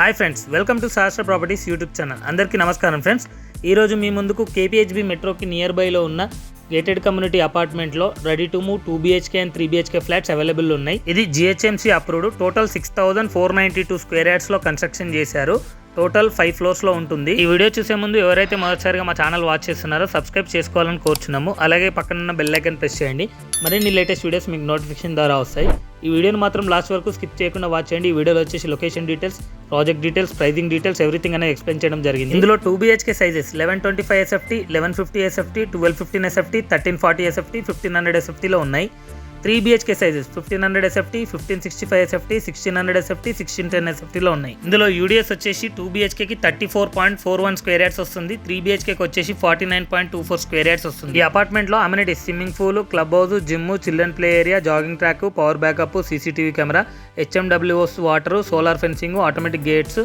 Hi friends, welcome to Sahasra properties YouTube channel. అందరికీ నమస్కారం friends. ఈరోజు మీ ముందుకు కేపీహెచ్బీ మెట్రోకి నియర్ బైలో ఉన్న గేటెడ్ కమ్యూనిటీ అపార్ట్మెంట్లో ready to move 2 BHK and 3 BHK flats available ఉన్నాయి. ఇది GHMC అప్రూవ్డ్. టోటల్ 6,492 స్క్వేర్ యార్డ్స్లో కన్స్ట్రక్షన్ చేశారు. టోటల్ 5 ఫ్లోర్స్లో ఉంటుంది. ఈ వీడియో చూసే ముందు ఎవరైతే మొదటిసారిగా మా ఛానల్ వాచ్ చేస్తున్నారో సబ్స్క్రైబ్ చేసుకోవాలని కోరుచున్నాము. అలాగే పక్కన బెల్ ఐకాన్ ప్రెస్ చేయండి. మరిన్ని లేటెస్ట్ వీడియోస్ మీకు నోటిఫికేషన్ ద్వారా వస్తాయి. ఈ వీడియోని మాత్రం లాస్ట్ వరకు స్కిప్ చేయకుండా వాచ్ చేయండి. ఈ వీడియోలో వచ్చేసి location details, project details, pricing details everything అనేది ఎక్స్ప్లెయిన్ చేయడం జరిగింది. ఇందులో 2 BHK sizes 1125 SFT, 1150 SFT, 1215 SFT, 1340 SFT, 1500 SFT లో ఉన్నాయి. 3 BHK sizes 1500 SFT, 1565 SFT, 1600 SFT, 1610 SFT లో ఉన్నాయి. ఇందులో UDS వచ్చేసి 2 BHK కి 34.41 స్క్వేర్ యార్డ్స్ వస్తుంది. 3 BHK కి వచ్చేసి 49.24 స్క్వేర్ యార్డ్స్ వస్తుంది. ఈ అపార్ట్మెంట్ లో amenities swimming pool, club house, gym, children play area, jogging track, power backup, CCTV camera, HMWS water, solar fencing, automatic gates,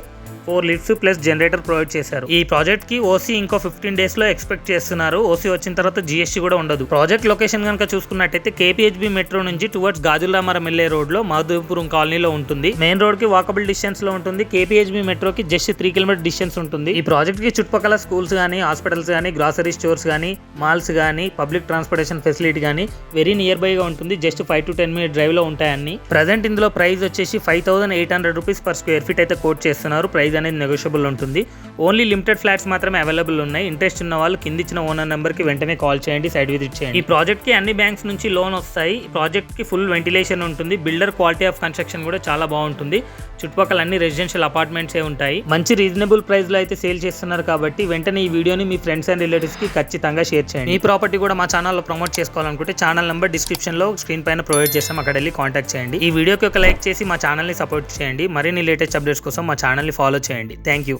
4 lifts plus generator provide చేశారు. ఈ project కి OC ఇంకో 15 days లో expect చేస్తున్నారు. OC వచ్చిన తర్వాత GST కూడా ఉండదు. ప్రాజెక్ట్ లొకేషన్ కనుక చూసుకున్నట్టయితే కేపీహెచ్బీ మెట్రో నుంచి టువర్డ్స్ గాజులరామారం వెళ్లే రోడ్ లో మాధవపురం కాలనీలో ఉంటుంది. మెయిన్ రోడ్ కి వాకబుల్ డిస్టెన్స్ లో ఉంటుంది. కేపీహెచ్బీ మెట్రోకి జస్ట్ 3 km డిస్టెన్స్ ఉంటుంది. ఈ ప్రాజెక్ట్ కి చుట్టుపక్కల స్కూల్స్ గానీ, హాస్పిటల్స్ గానీ, గ్రాసరీ స్టోర్స్ గానీ, మాల్స్ గానీ, పబ్లిక్ ట్రాన్స్పోర్టేషన్ ఫెసిలిటీ గానీ వెరీ నియర్ బై గా ఉంటుంది. జస్ట్ 5 to 10 minute డ్రైవ్ లో ఉంటాయన్ని. ప్రెజెంట్ ఇందులో ప్రైస్ వచ్చేసి 5,800 రూపీస్ పర్ స్క్వేర్ ఫీట్ అయితే కోట్ చేస్తున్నారు. ప్రైస్ అనేది నెగోషియబుల్ ఉంటుంది. ఓన్లీ లిమిటెడ్ ఫ్లాట్స్ మాత్రమే అవైలబుల్ ఉన్నాయి. ఇంట్రెస్ట్ ఉన్న వాళ్ళు కింద ఇచ్చిన ఓనర్ నెంబర్ కి వెంటనే కాల్ చేయండి, సైట్ విజిట్ చేయండి. ఈ ప్రాజెక్ట్ కి అన్ని బ్యాంక్స్ నుంచి లోన్ వస్తాయి. ఈ ప్రాజెక్ట్ కి ఫుల్ వెంటిలేషన్ ఉంటుంది. బిల్డర్ క్వాలిటీ ఆఫ్ కన్స్ట్రక్షన్ కూడా చాలా బాగుంటుంది. చుట్టుపక్కల అన్ని రెసిడెన్షియల్ అపార్ట్మెంట్స్ ఉంటాయి. మంచి రీజనబుల్ ప్రైస్ లో అయితే సేల్ చేస్తున్నారు కాబట్టి వెంటనే ఈ వీడియోని మీ ఫ్రెండ్స్ అండ్ రిలేటివ్స్ కి ఖచ్చితంగా షేర్ చేయండి. ఈ ప్రాపర్టీ కూడా మా ఛానల్లో ప్రమోట్ చేసుకోవాలనుకుంటే ఛానల్ నెంబర్ డిస్క్రిప్షన్ లో స్క్రీన్ పైన ప్రొవైడ్ చేస్తాం, అక్కడ వెళ్ళి కాంటాక్ట్ చేయండి. ఈ వీడియోకి ఒక లైక్ చేసి మా ఛానల్ ని సపోర్ట్ చేయండి. మరిన్ని లేటెస్ట్ అప్డేట్స్ కోసం మా ఛానల్ ని ఫాలో చేయండి. Thank you.